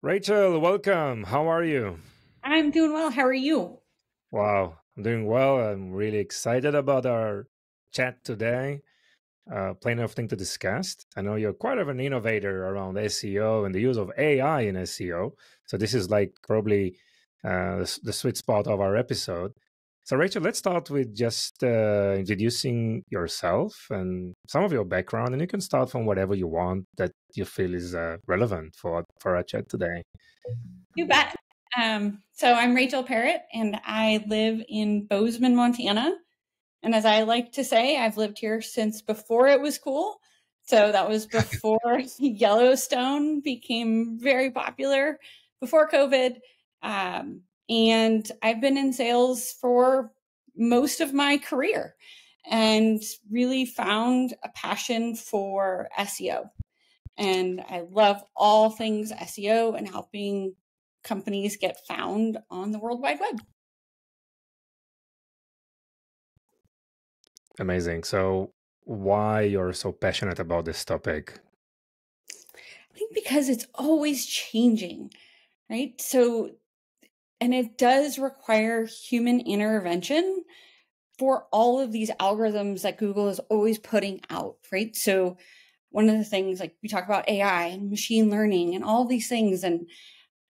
Rachel, welcome. How are you? I'm doing well. How are you? Wow, I'm doing well. I'm really excited about our chat today. Plenty of things to discuss. I know you're quite of an innovator around SEO and the use of AI in SEO. So this is like probably the sweet spot of our episode. So Rachel, let's start with just introducing yourself and some of your background, and you can start from whatever you want that you feel is relevant for our chat today. You bet. So I'm Rachael Parrott, and I live in Bozeman, Montana. And as I like to say, I've lived here since before it was cool. So that was before Yellowstone became very popular, before COVID. And I've been in sales for most of my career and really found a passion for SEO. And I love all things SEO and helping companies get found on the World Wide Web. Amazing. So why you're so passionate about this topic? I think because it's always changing, right? So, and it does require human intervention for all of these algorithms that Google is always putting out, right? So, one of the things like we talk about AI and machine learning and all these things. And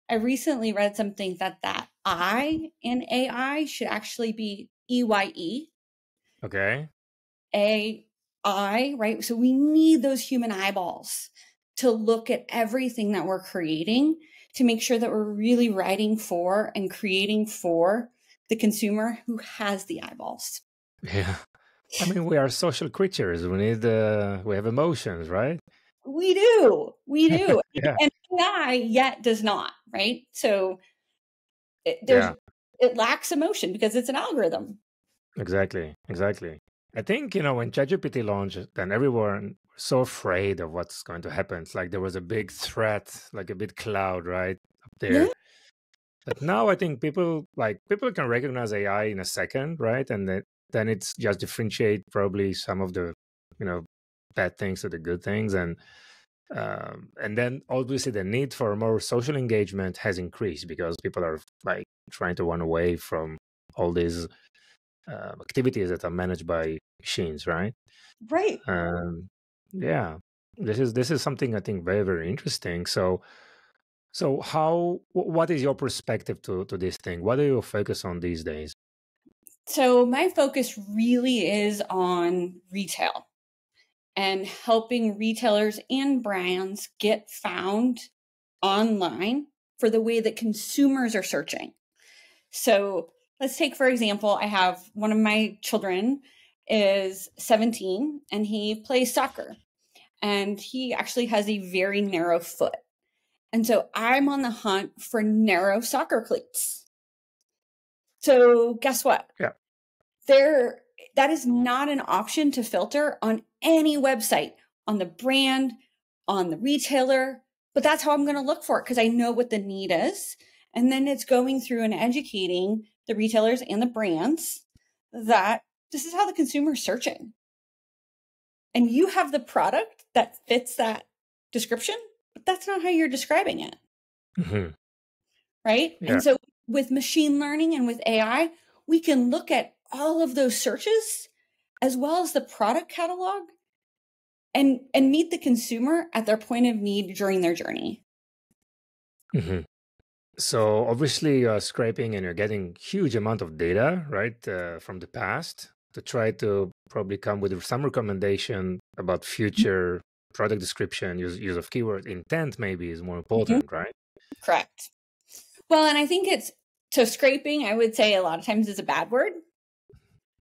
I recently read something that I in AI should actually be EYE. Okay. AI, right? So we need those human eyeballs to look at everything that we're creating to make sure that we're really writing for and creating for the consumer who has the eyeballs. Yeah. I mean, we are social creatures. We have emotions, right? We do. We do. Yeah. And AI yet does not, right? So Yeah. it lacks emotion because it's an algorithm. Exactly. Exactly. I think, when ChatGPT launched, then everyone was so afraid of what's going to happen. It's like there was a big threat, like a big cloud, right? Up Yeah. there. But now I think people can recognize AI in a second, right? And then it's just differentiate probably some of the, you know, bad things to the good things, and then obviously the need for more social engagement has increased because people are like trying to run away from all these activities that are managed by machines, right? Right. Um, yeah, this is something I think very very interesting. So what is your perspective to this thing? What do you focus on these days? So my focus really is on retail and helping retailers and brands get found online for the way that consumers are searching. So let's take, for example, I have one of my children is 17 and he plays soccer and he actually has a very narrow foot. And so I'm on the hunt for narrow soccer cleats. So guess what? Yeah. There, that is not an option to filter on any website, on the brand, on the retailer, but that's how I'm going to look for it because I know what the need is. And then it's going through and educating the retailers and the brands that this is how the consumer is searching. And you have the product that fits that description, but that's not how you're describing it. Mm-hmm. Right. Yeah. And so with machine learning and with AI, we can look at all of those searches as well as the product catalog and meet the consumer at their point of need during their journey. Mm-hmm. So obviously you're scraping and you're getting huge amount of data, right, from the past to try to probably come with some recommendation about future product description, use of keyword intent maybe is more important, right? Correct. Well, and I think so scraping, I would say a lot of times is a bad word.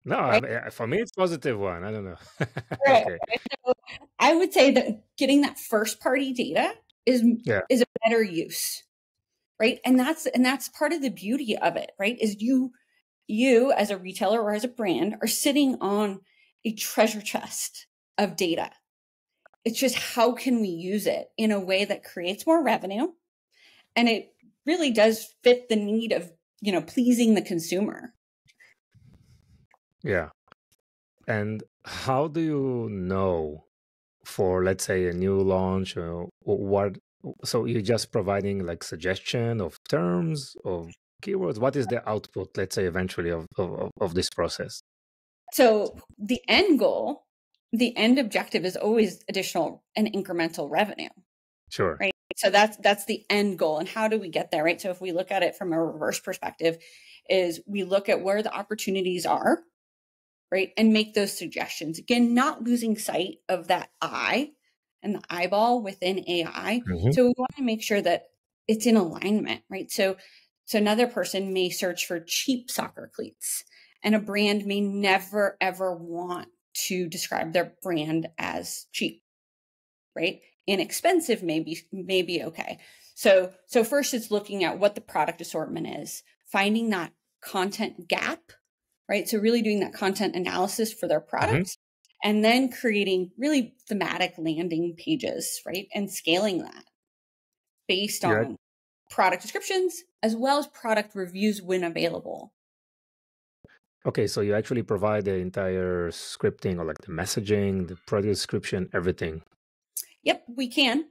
No, Right. for me it's positive one. I don't know. Right. Okay. So I would say that getting that first party data Yeah. is a better use. Right. And that's part of the beauty of it, right? Is you as a retailer or as a brand are sitting on a treasure chest of data. It's just how can we use it in a way that creates more revenue? And it really does fit the need of, pleasing the consumer. Yeah. And how do you know for, let's say, a new launch, what So you're just providing like suggestion of terms of keywords. What is the output, let's say, eventually of this process? So the end goal, the end objective is always additional and incremental revenue. Sure. Right. So that's the end goal. And how do we get there? Right. So if we look at it from a reverse perspective, is we look at where the opportunities are, right, and make those suggestions. Again, not losing sight of that eye and the eyeball within AI. Mm-hmm. So we want to make sure that it's in alignment, right? So another person may search for cheap soccer cleats, and a brand may never ever want to describe their brand as cheap, right? Inexpensive may be okay. So first it's looking at what the product assortment is, finding that content gap, right? So really doing that content analysis for their products, and then creating really thematic landing pages, right? And scaling that based on product descriptions as well as product reviews when available. Okay, so you actually provide the entire scripting or like the messaging, the product description, everything. Yep, we can,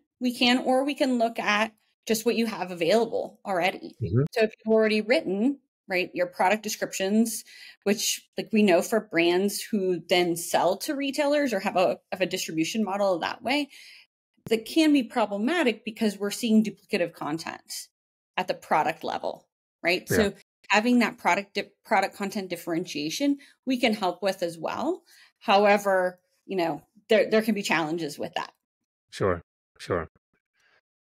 or we can look at just what you have available already. Mm-hmm. So if you've already written, right, your product descriptions, which like we know for brands who then sell to retailers or have a distribution model that way, that can be problematic because we're seeing duplicative content at the product level, right? Yeah. So having that product content differentiation, we can help with as well. However, there can be challenges with that. Sure.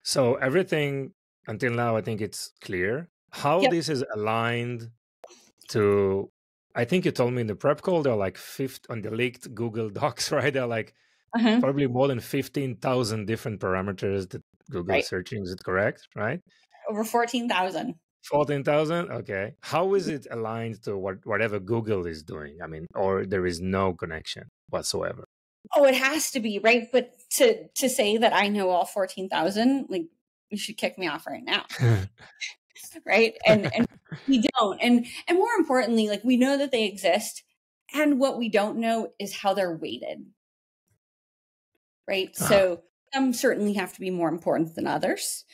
So everything until now, I think it's clear. How this is aligned to, I think you told me in the prep call, they're like on the leaked Google Docs, right? They're like probably more than 15,000 different parameters that Google is searching. Is it correct, right? Over 14,000. 14,000? Okay. How is it aligned to whatever Google is doing? I mean, or there is no connection whatsoever? Oh, it has to be, right? But to say that I know all 14,000, like, you should kick me off right now. Right? And we don't. And more importantly, like, we know that they exist. And what we don't know is how they're weighted. Right? So some certainly have to be more important than others.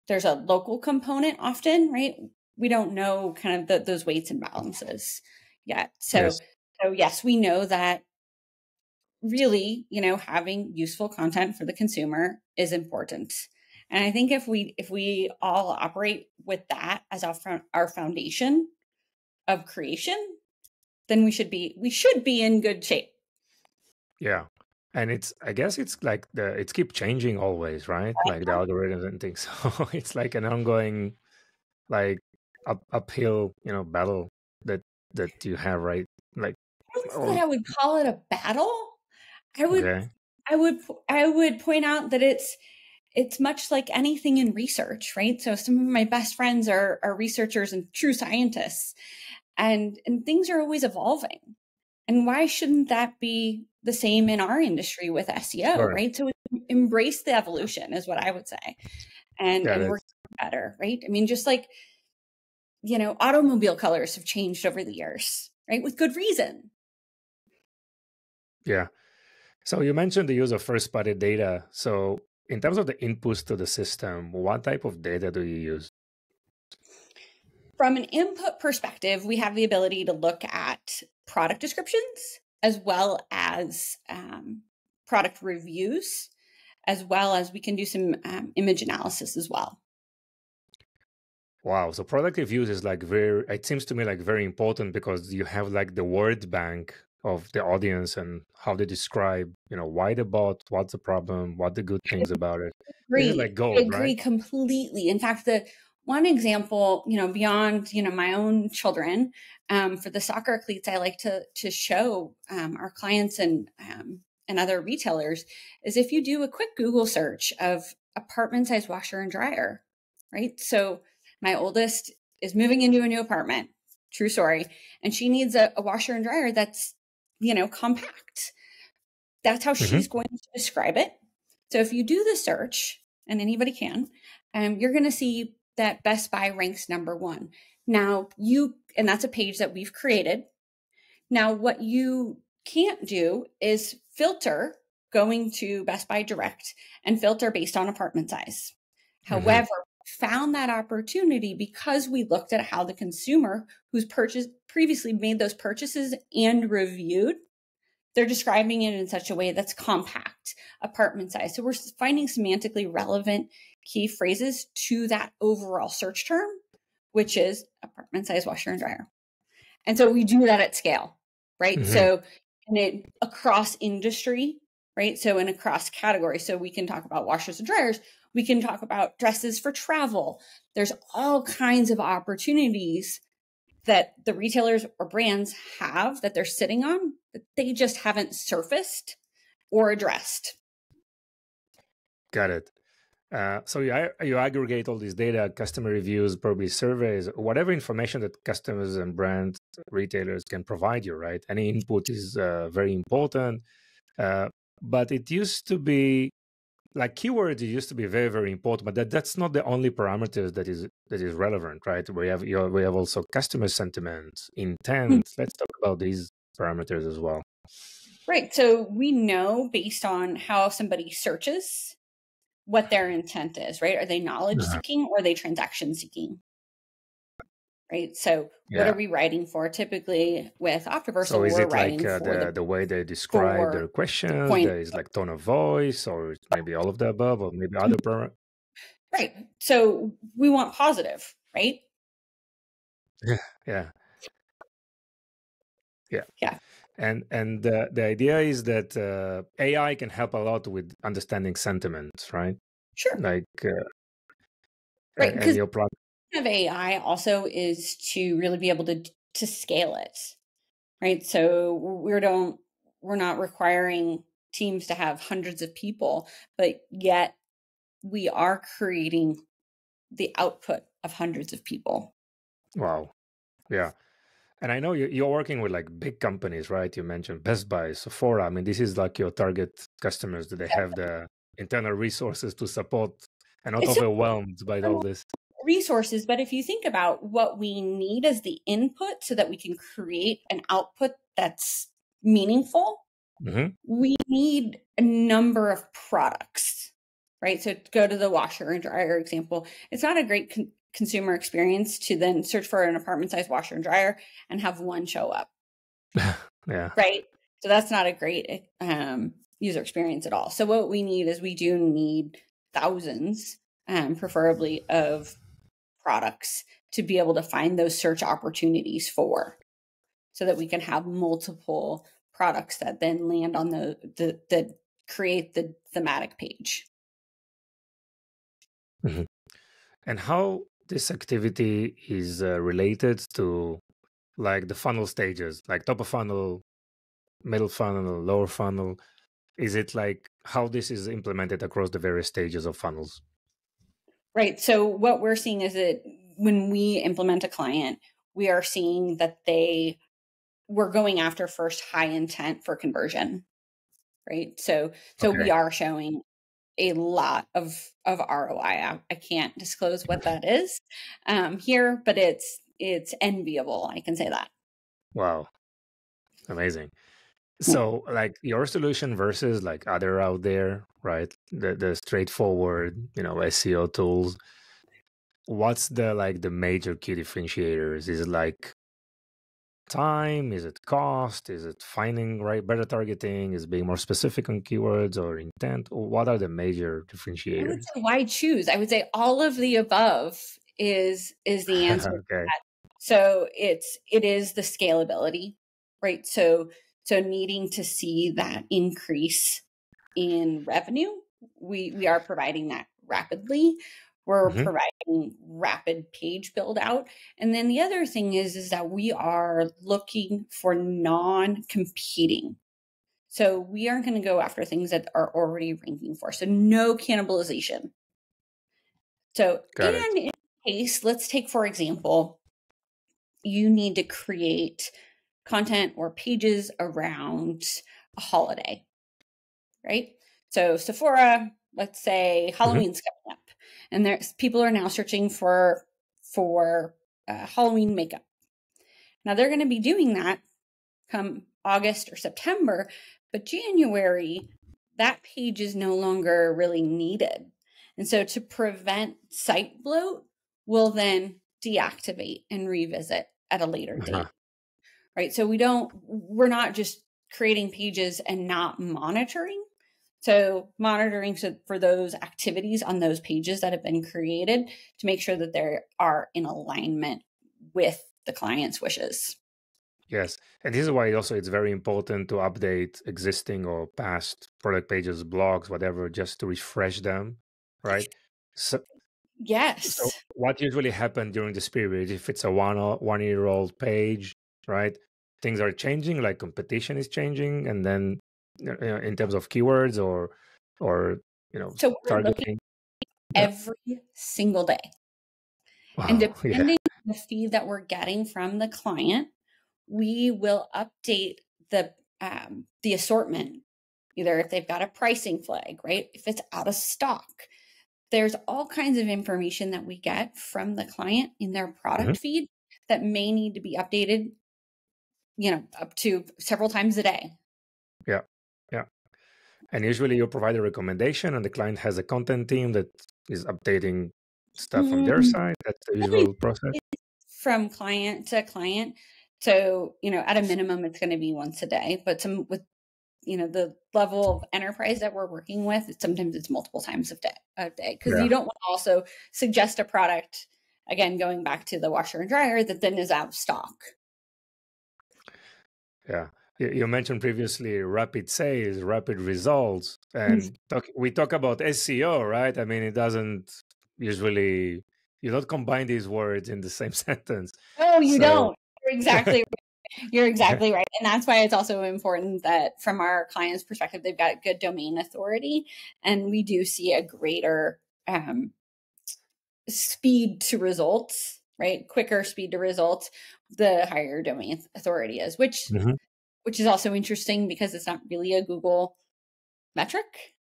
There's a local component often, right? We don't know kind of those weights and balances yet. So yes, we know that really, having useful content for the consumer is important. And I think if we all operate with that as our foundation of creation, then we should be in good shape. Yeah. And I guess it's like it's keep changing always, right? Like the algorithms and things. So it's like an ongoing, like uphill, battle that you have, right? Like, I don't know that I would call it a battle. I would point out that it's much like anything in research, right? So some of my best friends are researchers and true scientists, and things are always evolving. And why shouldn't that be the same in our industry with SEO, right? So embrace the evolution is what I would say, and work better, right? I mean, just like, automobile colors have changed over the years, right? With good reason. Yeah. So you mentioned the use of first-party data. So in terms of the inputs to the system, what type of data do you use? From an input perspective, we have the ability to look at product descriptions as well as product reviews, as well as we can do some image analysis as well. Wow. So product reviews is like it seems to me like very important because you have like the word bank of the audience and how they describe, why they bought, what's the problem, what the good things about it. This is like gold, I agree, right? Completely. In fact, the one example, beyond, my own children, for the soccer cleats, I like to show our clients and other retailers is if you do a quick Google search of apartment size washer and dryer, right? So my oldest is moving into a new apartment, true story, and she needs a washer and dryer that's, compact. That's how she's going to describe it. So if you do the search, and anybody can, you're going to see that Best Buy ranks number 1. Now and that's a page that we've created. Now, what you can't do is filter going to Best Buy Direct and filter based on apartment size. However, found that opportunity because we looked at how the consumer who's previously made those purchases and reviewed, they're describing it in such a way that's compact, apartment size. So we're finding semantically relevant key phrases to that overall search term, which is apartment size washer and dryer. And so we do that at scale, right? So across industry, right? So in across categories. So we can talk about washers and dryers. We can talk about dresses for travel. There's all kinds of opportunities that the retailers or brands have that they're sitting on that they just haven't surfaced or addressed. Got it. So you aggregate all this data, customer reviews, probably surveys, whatever information that customers and brands, retailers can provide you, right? Any input is very important. But it used to be like keywords. It used to be very, very important, but that's not the only parameters that is relevant, right? We have also customer sentiment, intent. Let's talk about these parameters as well. Right. So we know based on how somebody searches what their intent is, right? Are they knowledge seeking or are they transaction seeking? Right. So what are we writing for? Typically with Optiversal, so is we're it like writing for the way they describe their questions? There is like tone of voice, or maybe all of the above, or maybe other parameters. Right. So we want positive, right? Yeah. And the idea is that AI can help a lot with understanding sentiments, right? Sure. Like right, because your product of AI also is to really be able to scale it, right? So we're not requiring teams to have hundreds of people, but yet we are creating the output of hundreds of people. Wow. Yeah. And I know you're working with like big companies, right? You mentioned Best Buy, Sephora. I mean, this is like your target customers. Do they have the internal resources to support and not overwhelmed by all this? Resources, but if you think about what we need as the input so that we can create an output that's meaningful, we need a number of products, right? So to go to the washer and dryer example, it's not a great consumer experience to then search for an apartment size washer and dryer and have one show up. Yeah. Right. So that's not a great user experience at all. So what we need is we do need thousands, preferably, of products to be able to find those search opportunities for, so that we can have multiple products that then land on the create the thematic page. And how this activity is related to like the funnel stages, like top of funnel, middle funnel, lower funnel. Is it like how this is implemented across the various stages of funnels? Right. So what we're seeing is that when we implement a client, we are seeing that we're going after first high intent for conversion. Right. So we are showing a lot of ROI. I can't disclose what that is here, but it's enviable. I can say that. Wow. Amazing. So like your solution versus like other out there, right? The straightforward, SEO tools. What's the major key differentiators? Is it like time? Is it cost? Is it finding better targeting? Is it being more specific on keywords or intent? Or what are the major differentiators? I would say why choose? I would say all of the above is the answer to that. So it is the scalability, right? So needing to see that increase in revenue, we are providing that rapidly. We're providing rapid page build out. And then the other thing is that we are looking for non-competing. So we aren't going to go after things that are already ranking for. So no cannibalization. So in case, let's take, for example, you need to create content or pages around a holiday, right? So Sephora, let's say Halloween's coming up, and there's people are now searching for Halloween makeup. Now they're going to be doing that come August or September, but January, that page is no longer really needed. And so to prevent site bloat, we'll then deactivate and revisit at a later date, right? So we're not just creating pages and not monitoring. So monitoring for those activities on those pages that have been created to make sure that they are in alignment with the client's wishes. Yes. And this is why also it's very important to update existing or past product pages, blogs, whatever, just to refresh them, right? So Yes. what usually happens during this period, if it's a 1 year old page, right? Things are changing, like competition is changing, and then in terms of keywords or So we're looking targeting. every single day. And Wow. Yeah. depending on the feed that we're getting from the client, we will update the assortment, either if they've got a pricing flag, right? If it's out of stock. There's all kinds of information that we get from the client in their product feed that may need to be updated, up to several times a day. Yeah. Yeah. And usually you provide a recommendation and the client has a content team that is updating stuff on their side. That's the usual process. From client to client. So, at a minimum, it's going to be once a day, but with the level of enterprise that we're working with, sometimes it's multiple times a day, because you don't want to also suggest a product, again, going back to the washer and dryer, that then is out of stock. Yeah. You mentioned previously rapid sales, rapid results, and we talk about SEO, right? I mean, it doesn't usually, you don't combine these words in the same sentence. Oh, you don't. You're exactly right. You're exactly right. And that's why it's also important that from our client's perspective, they've got good domain authority. And we do see a greater speed to results, right? Quicker speed to results, the higher domain authority is, which is also interesting because it's not really a Google metric.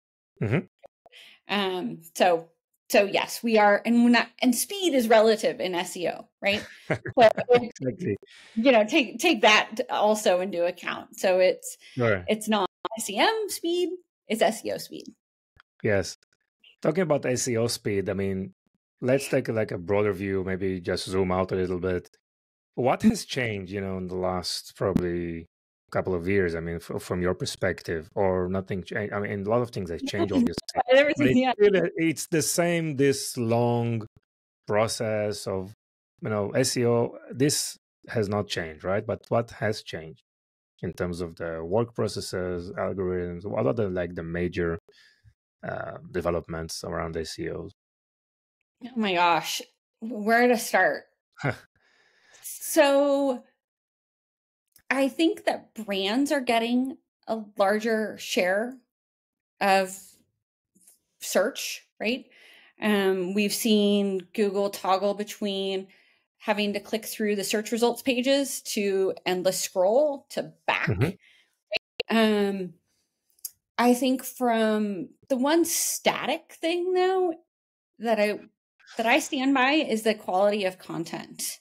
So yes, we are, and we're not, and speed is relative in SEO, right? So Exactly. Take that also into account. So it's not SEM speed, it's SEO speed. Yes. Talking about SEO speed, I mean, let's take like a broader view, maybe just zoom out a little bit. What has changed, in the last probably couple of years? I mean, from your perspective, or nothing changed? I mean, a lot of things have changed, obviously. But it's the same, this long process of, SEO. This has not changed, right? But what has changed in terms of the work processes, algorithms? What are the major developments around SEOs? Oh my gosh, where to start? So I think that brands are getting a larger share of search, right? We've seen Google toggle between having to click through the search results pages to endless scroll to back. I think from the one static thing though that I stand by is the quality of content,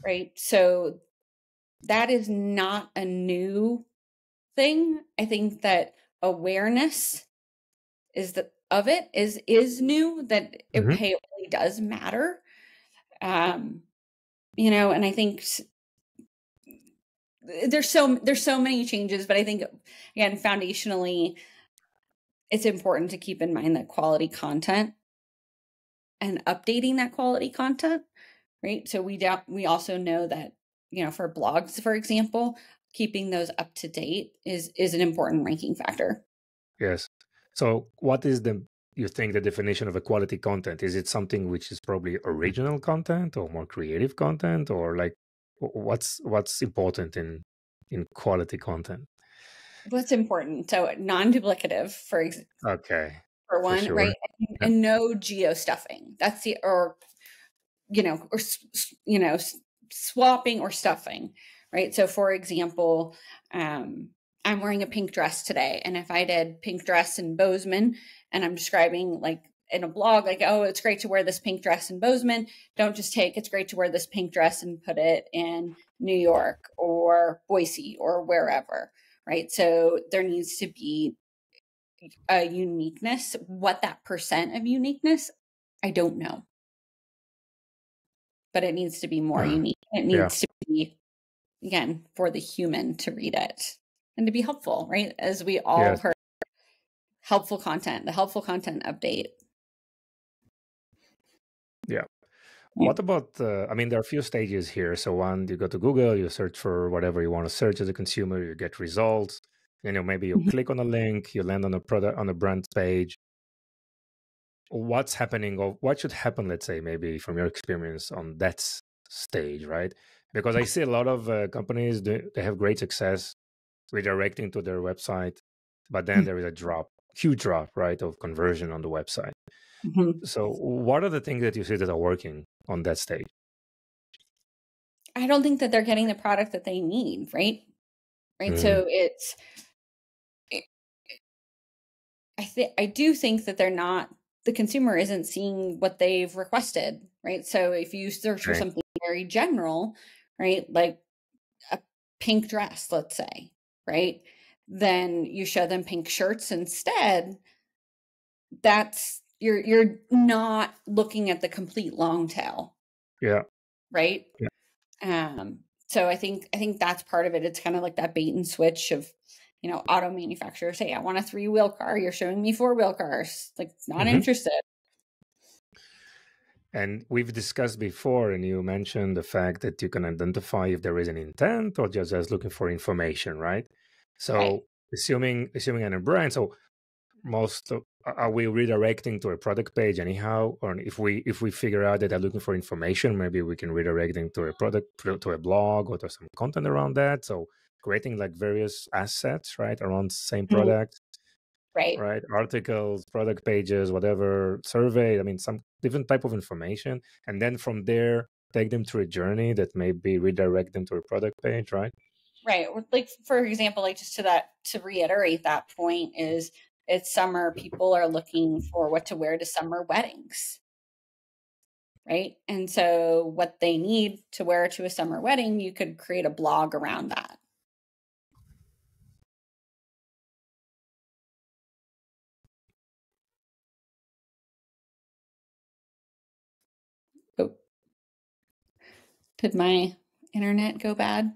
right? So that is not a new thing. I think that awareness is new, that it really does matter. And I think there's so many changes, but I think, again, foundationally, it's important to keep in mind that quality content and updating that quality content, right? So we also know that, for blogs, for example, keeping those up to date is an important ranking factor. Yes. So what is you think the definition of a quality content? Is it something which is probably original content or more creative content, or like what's important in quality content? What's important? So non-duplicative, for one, sure. right? And no geo stuffing. That's swapping or stuffing, right? So for example, I'm wearing a pink dress today. And if I did pink dress in Bozeman and I'm describing like in a blog, like, oh, it's great to wear this pink dress in Bozeman. Don't just take, it's great to wear this pink dress and put it in New York or Boise or wherever, right? So there needs to be a uniqueness. What that percent of uniqueness, I don't know. But it needs to be more unique. It needs to be, again, for the human to read it and to be helpful, right? As we all have heard, helpful content, the helpful content update. Yeah. What about, I mean, there are a few stages here. So one, you go to Google, you search for whatever you want to search as a consumer, you get results. Maybe you click on a link, you land on a product, on a brand page. What's happening, or what should happen, let's say, maybe from your experience on that stage, right? Because I see a lot of companies, they have great success redirecting to their website, but then there is a drop, huge drop, right, of conversion on the website. So what are the things that you see that are working on that stage? I don't think that they're getting the product that they need, right? So I do think that they're not, the consumer isn't seeing what they've requested, right? So if you search for something very general, right, like a pink dress, let's say, right, then you show them pink shirts instead. That's, you're not looking at the complete long tail. Yeah. Right. Yeah. So I think that's part of it. It's kind of like that bait and switch of, auto manufacturers say, I want a 3-wheel car. You're showing me 4-wheel cars. Like, not interested. And we've discussed before, and you mentioned the fact that you can identify if there is an intent or just looking for information, right? So assuming in a brand, so are we redirecting to a product page anyhow? Or if we figure out that they're looking for information, maybe we can redirect them to a product, to a blog, or to some content around that. So creating like various assets, right, around the same product. Right, articles, product pages, whatever, survey, I mean, some different type of information, and then from there take them through a journey that maybe redirect them to a product page, right? Right. Like, for example, like, just to reiterate that point, is it's summer, people are looking for what to wear to summer weddings, right? And so what they need to wear to a summer wedding, you could create a blog around that. Oh, did my internet go bad?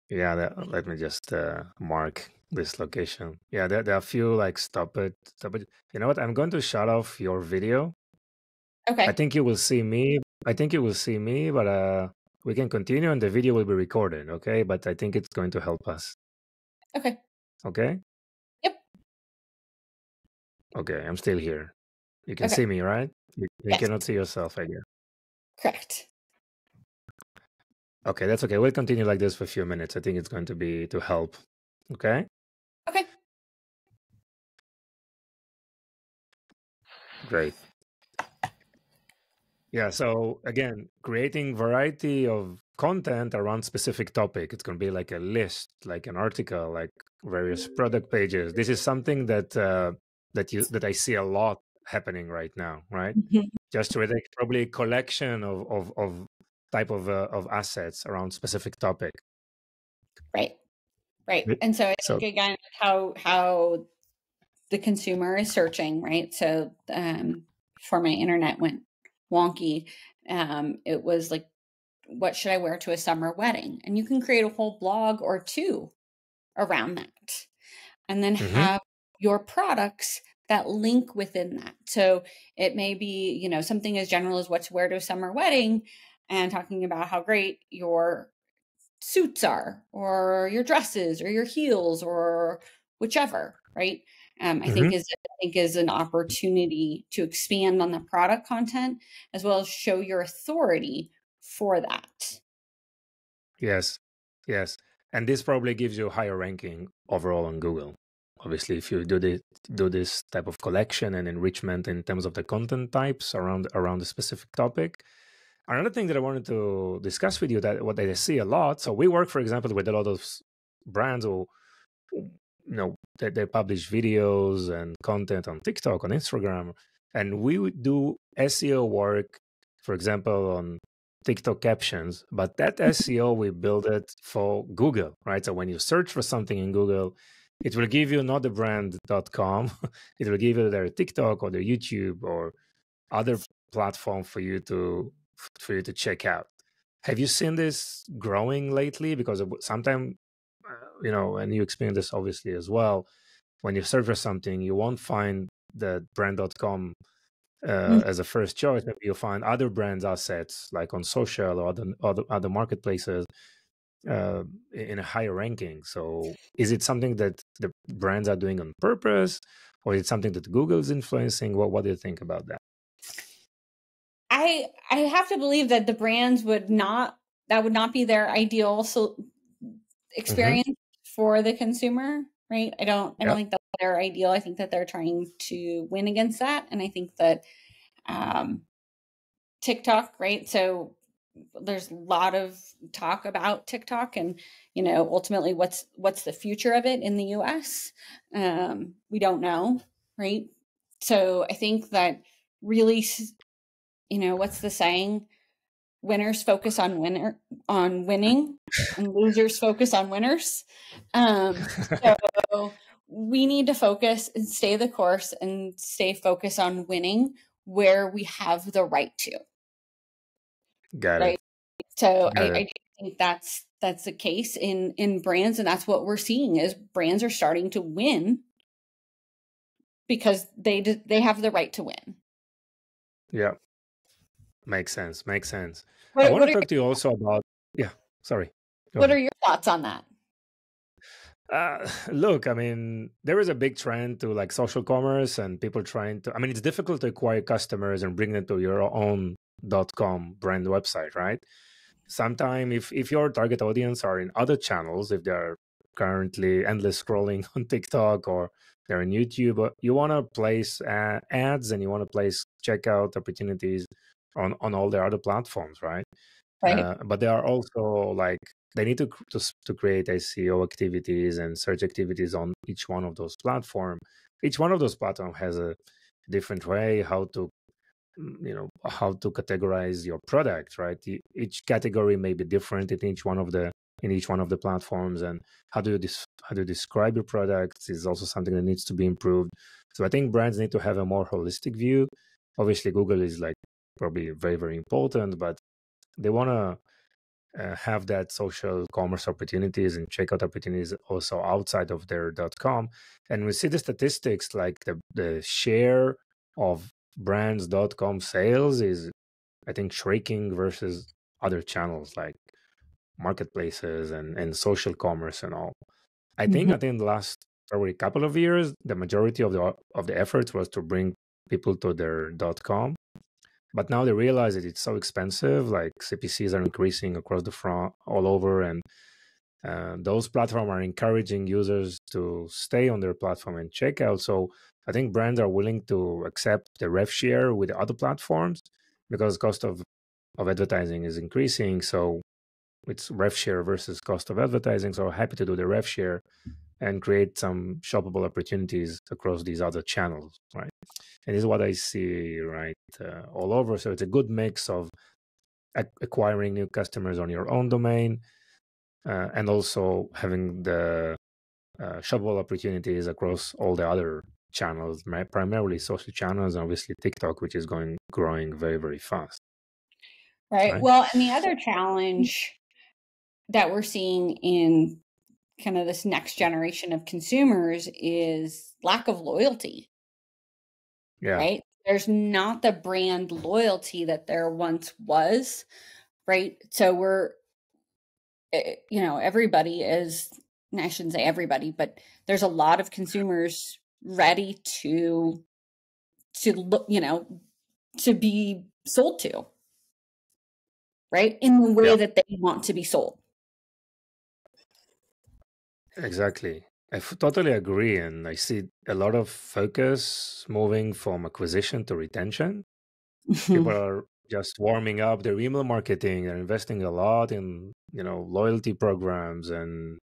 Yeah, let me just mark this location. Yeah, there are a few like stop it. You know what? I'm going to shut off your video. Okay. I think you will see me. But we can continue and the video will be recorded, okay? But I think it's going to help us. Okay. Okay? Yep. Okay, I'm still here. You can see me, right? You cannot see yourself, I guess. Correct. Okay, that's okay. We'll continue like this for a few minutes. I think it's going to be to help. Okay? Okay. Great. Yeah, so again, creating variety of content around specific topic. It's going to be like a list, like an article, like various product pages. This is something that that I see a lot happening right now, right? Just to like probably a collection of type of assets around specific topic. Right. And so I think, again, how the consumer is searching, right? So before my internet went wonky, it was like, what should I wear to a summer wedding? And you can create a whole blog or two around that, and then have your products that link within that. So it may be, something as general as what to wear to a summer wedding, and talking about how great your suits are, or your dresses, or your heels, or whichever, right? I think is an opportunity to expand on the product content, as well as show your authority for that. Yes. And this probably gives you a higher ranking overall on Google. Obviously, if you do this type of collection and enrichment in terms of the content types around the specific topic. Another thing that I wanted to discuss with you, that what I see a lot. So we work, for example, with a lot of brands who, they publish videos and content on TikTok, on Instagram, and we would do SEO work, for example, on TikTok captions. But that SEO, we build it for Google, right? So when you search for something in Google, it will give you not the brand.com. It will give you their TikTok or their YouTube or other platform for you to check out. Have you seen this growing lately? Because sometimes, and you experience this obviously as well. When you search for something, you won't find the brand.com as a first choice. Maybe you'll find other brands assets like on social or other marketplaces in a higher ranking. So is it something that the brands are doing on purpose, or is it something that Google is influencing? What do you think about that? I have to believe that the brands would not be their ideal experience for the consumer, right? I don't think that's their ideal. I think that they're trying to win against that, and I think that TikTok, right? So there's a lot of talk about TikTok, and ultimately what's the future of it in the US. We don't know, right? So I think that really, what's the saying? Winners focus on winning, and losers focus on winners. So we need to focus and stay the course and stay focused on winning where we have the right to. Got right? it. So I think that's the case in brands, and that's what we're seeing is brands are starting to win because they have the right to win. Yeah, makes sense. I want to talk to you also about sorry. What are your thoughts on that? Look, I mean, there is a big trend to like social commerce and people trying to, I mean, it's difficult to acquire customers and bring them to your own .com brand website, right? Sometimes if your target audience are in other channels, if they're currently endless scrolling on TikTok or they're in YouTube, you want to place ads and you want to place checkout opportunities on all their other platforms, right? Right. But they are also like, they need to create SEO activities and search activities on each one of those platforms. Each one of those platforms has a different way how to categorize your product, right? Each category may be different in each one of the platforms, and how do you describe your products is also something that needs to be improved. So I think brands need to have a more holistic view. Obviously, Google is like probably very, very important, but they want to have that social commerce opportunities and checkout opportunities also outside of their .com. And we see the statistics like the share of brands.com sales is, I think, shrinking versus other channels like marketplaces and social commerce and all. I think in the last probably couple of years, the majority of the efforts was to bring people to their .com. But now they realize that it's so expensive, like CPCs are increasing across the front all over. And those platforms are encouraging users to stay on their platform and check out. So I think brands are willing to accept the rev share with other platforms because cost of advertising is increasing. So it's rev share versus cost of advertising. So happy to do the rev share and create some shoppable opportunities across these other channels, right? And this is what I see all over. So it's a good mix of acquiring new customers on your own domain and also having the shoppable opportunities across all the other channels, primarily social channels, and obviously TikTok, which is growing very, very fast. Right. Well, and the other challenge that we're seeing in kind of this next generation of consumers is lack of loyalty. Yeah. Right. There's not the brand loyalty that there once was. Right. So we're, everybody is, and I shouldn't say everybody, but there's a lot of consumers ready to look, to be sold to. Right. In the way that they want to be sold. Exactly. I totally agree. And I see a lot of focus moving from acquisition to retention. People are just warming up their email marketing. They're investing a lot in, loyalty programs and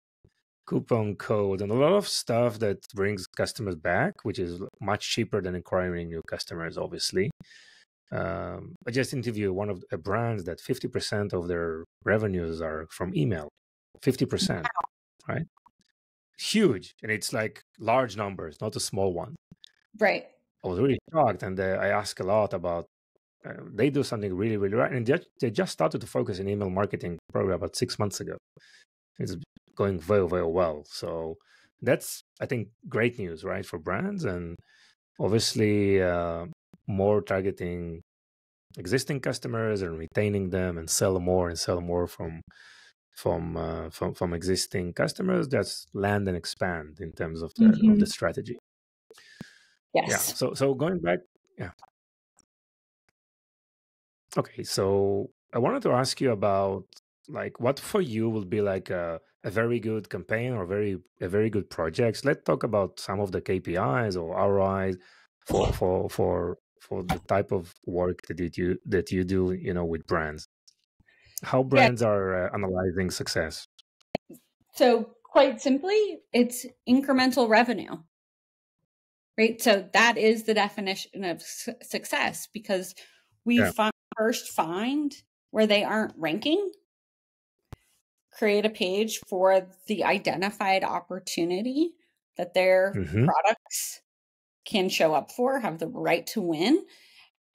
coupon code and a lot of stuff that brings customers back, which is much cheaper than acquiring new customers, obviously. I just interviewed one of a brands that 50% of their revenues are from email. 50%, right? huge, and it's like large numbers, not a small one. Right. I was really shocked, and I asked a lot about. They do something really, really right, and they just started to focus in email marketing probably about 6 months ago. It's going very, very well. So that's, I think, great news, right, for brands, and obviously more targeting existing customers and retaining them, and sell more from existing customers. That's land and expand in terms of the strategy. Yeah. Yes. So going back, yeah. Okay, so I wanted to ask you about, like, what for you will be like a very good campaign or a very good project. Let's talk about some of the KPIs or ROIs for the type of work that you do, with brands. How Yeah. brands are analyzing success. So quite simply, it's incremental revenue, right? So that is the definition of success, because we Yeah. first find where they aren't ranking, create a page for the identified opportunity that their Mm-hmm. products can show up for, have the right to win.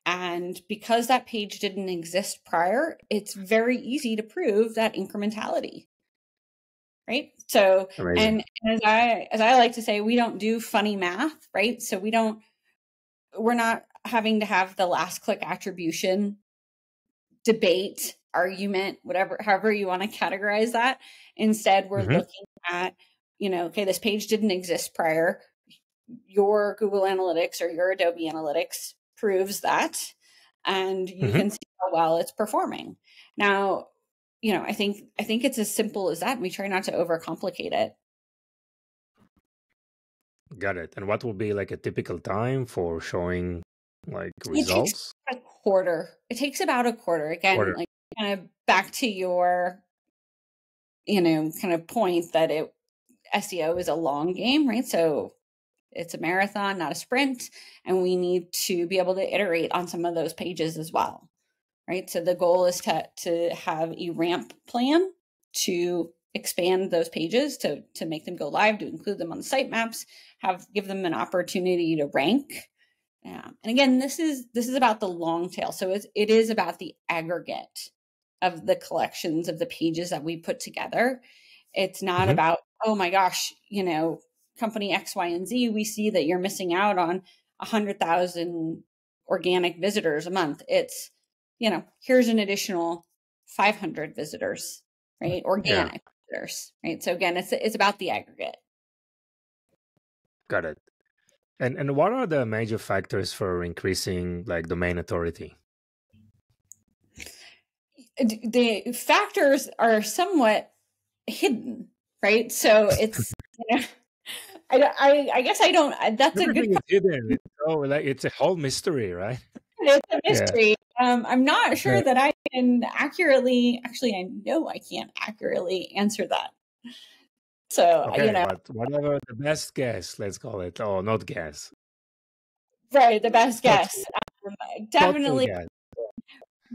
And because that page didn't exist prior, it's very easy to prove that incrementality. Right. So, Amazing. and as I like to say, we don't do funny math, right? So we're not having to have the last click attribution debate, argument, whatever, however you want to categorize that. Instead, we're Mm-hmm. looking at, okay, this page didn't exist prior. Your Google Analytics or your Adobe Analytics proves that, and you Mm-hmm. can see how well it's performing. Now, I think it's as simple as that. And we try not to overcomplicate it. Got it. And what will be like a typical time for showing like It takes results? a quarter. It takes about a quarter. Again, Quarter. like kind of back to your, kind of point that SEO is a long game, right? So it's a marathon, not a sprint. And we need to be able to iterate on some of those pages as well, right? So the goal is to have a ramp plan to expand those pages, to make them go live, to include them on the sitemaps, give them an opportunity to rank. And again, this is about the long tail. So it is about the aggregate of the collections of the pages that we put together. It's not Mm-hmm. about, oh my gosh, company X, Y, and Z, we see that you're missing out on 100,000 organic visitors a month. It's, here's an additional 500 visitors, right? Yeah. Organic visitors, right? So again, it's about the aggregate. Got it. And what are the major factors for increasing like domain authority? The factors are somewhat hidden, right? So it's, I guess I don't. That's a good Everything is question. hidden. It's a whole mystery, right? It's a Yeah. mystery. I'm not sure Yeah. that I can accurately. Actually, I know I can't accurately answer that. So Okay, but whatever the best guess, let's call it, or not guess, right, the best guess. thoughtful Definitely, guess.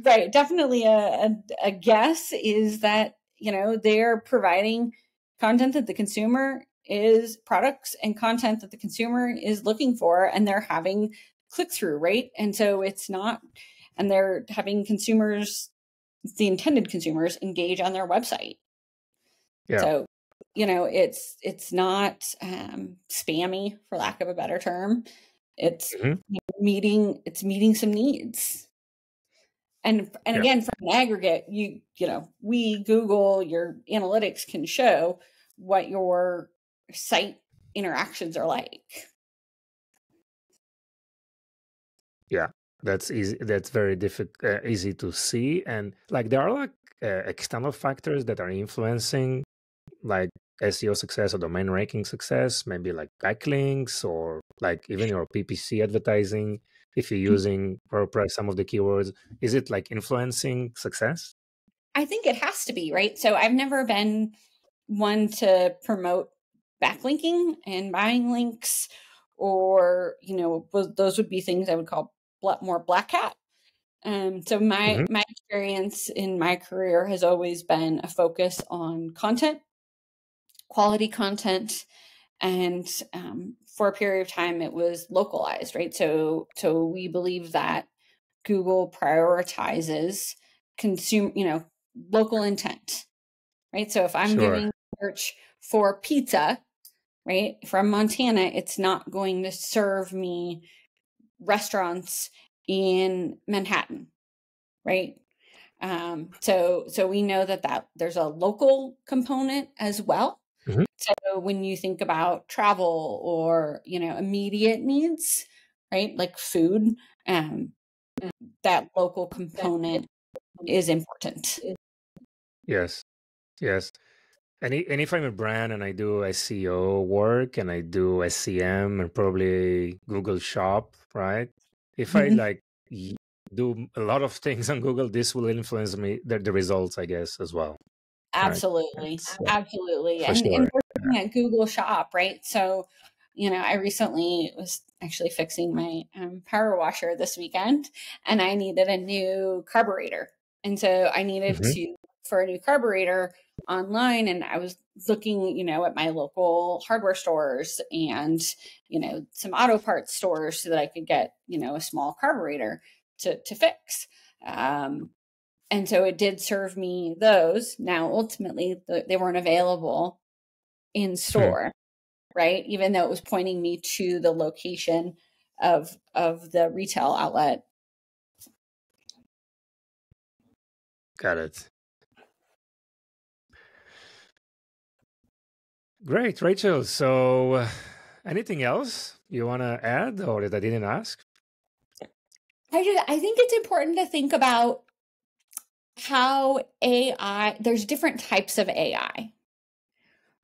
right. Definitely, a guess is that they're providing content that the consumer is products and content that the consumer is looking for, and they're having click through, right? And so it's not, and they're having consumers, the intended consumers, engage on their website. Yeah. So, it's not spammy, for lack of a better term. It's Mhm. meeting some needs. And Yeah. again, from an aggregate, we Google, your analytics can show what your site interactions are like. Yeah. That's easy. That's very easy to see. And like there are like external factors that are influencing like SEO success or domain ranking success, maybe like backlinks or like even your PPC advertising. If you're using WordPress, some of the keywords, is it like influencing success? I think it has to be, right? So I've never been one to promote backlinking and buying links, or those would be things I would call more black hat. So Mm-hmm. my experience in my career has always been a focus on content quality content, and for a period of time it was localized, right? So we believe that Google prioritizes local intent, right? So if I'm Sure. doing search for pizza, right, from Montana, it's not going to serve me restaurants in Manhattan, right? So we know that there's a local component as well. Mhm. So when you think about travel or, immediate needs, right, like food, that local component is important. Yes. Yes. And if I'm a brand and I do SEO work and I do SEM and probably Google Shop, right? If I Mhm. do a lot of things on Google, this will influence the results, I guess, as well, right? Absolutely. That's Absolutely. for And sure. we're looking at Google Shop, right? So, I recently was actually fixing my power washer this weekend, and I needed a new carburetor. And so I needed Hmm. to for a new carburetor online, and I was looking, at my local hardware stores and, some auto parts stores so that I could get, a small carburetor to fix. And so it did serve me those. Now, ultimately, they weren't available in Hmm. store, right? Even though it was pointing me to the location of the retail outlet. Got it. Great, Rachel. So, anything else you want to add or that I didn't ask? I think it's important to think about how there's different types of AI,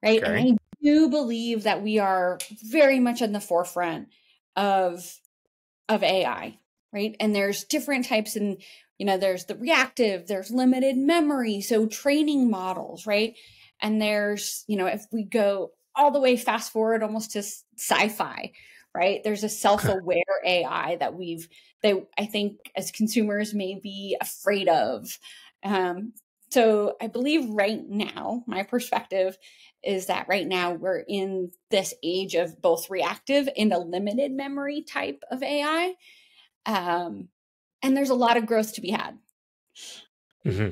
right? And Okay. I do believe that we are very much on the forefront of AI, right? And there's different types, and there's the reactive, there's limited memory, so training models, right? And there's, if we go all the way fast forward almost to sci-fi, right? There's a self-aware AI that I think as consumers may be afraid of. So I believe right now, my perspective is that right now we're in this age of both reactive and a limited memory type of AI. And there's a lot of growth to be had. Hmm.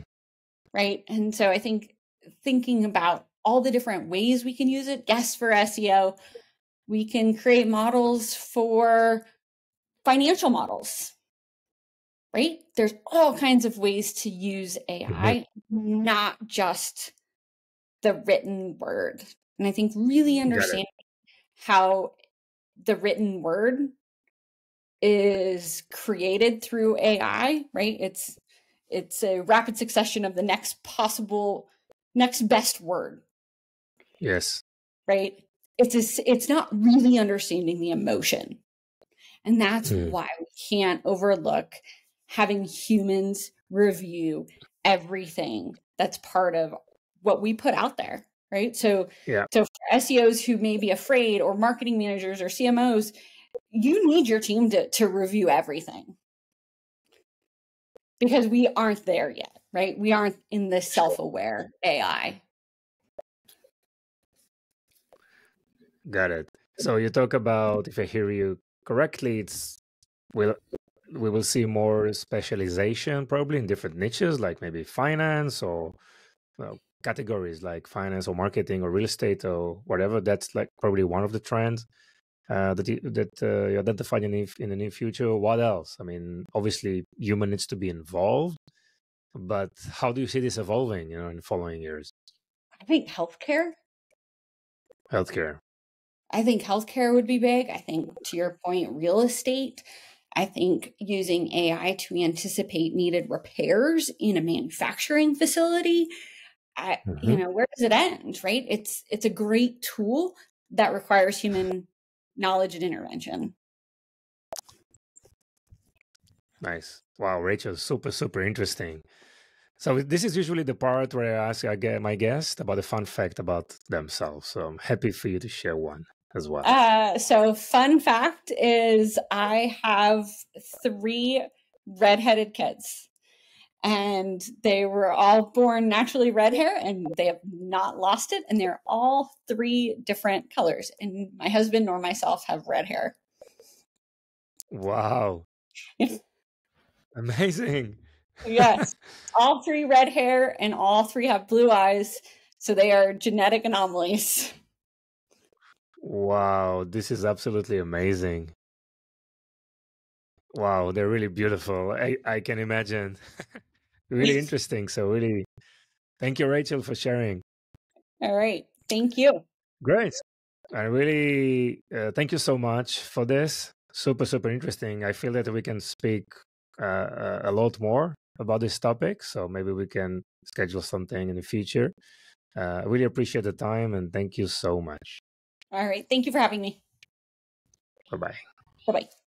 Right. And so I think thinking about all the different ways we can use it, yes, for SEO, we can create models for financial models, right? There's all kinds of ways to use Hmm. AI, not just the written word. And I think really Got it. understanding how the written word is created through AI, right? It's a rapid succession of the next best word, Yes. right? It's not really understanding the emotion. And that's Mm. why we can't overlook having humans review everything that's part of what we put out there, right? Yeah. So for SEOs who may be afraid, or marketing managers or CMOs, you need your team to review everything, because we aren't there yet, right? We aren't in this self-aware AI. Got it. So you talk about, if I hear you correctly, we'll, we will see more specialization probably in different niches, like maybe finance or categories like finance or marketing or real estate or whatever. That's like probably one of the trends you identified in the near future. What else? I mean, obviously, human needs to be involved, but how do you see this evolving? In the following years, I think healthcare. healthcare. I think healthcare would be big. I think, to your point, real estate. I think using AI to anticipate needed repairs in a manufacturing facility. Hmm. Where does it end, right? It's a great tool that requires human knowledge and intervention. Nice. Wow, Rachel, super interesting. So this is usually the part where I get my guest about a fun fact about themselves. So I'm happy for you to share one as well. So fun fact is I have 3 redheaded kids. And they were all born naturally red hair, and they have not lost it. And they're all 3 different colors. And my husband nor myself have red hair. Wow. Amazing. Yes. All 3 red hair and all 3 have blue eyes. So they are genetic anomalies. Wow, this is absolutely amazing. Wow, they're really beautiful. I can imagine. Really interesting. So really, thank you, Rachel, for sharing. All right. Thank you. Great. I really thank you so much for this. Super, super interesting. I feel that we can speak a lot more about this topic. So maybe we can schedule something in the future. I really appreciate the time and thank you so much. All right. Thank you for having me. Bye bye. Bye-bye.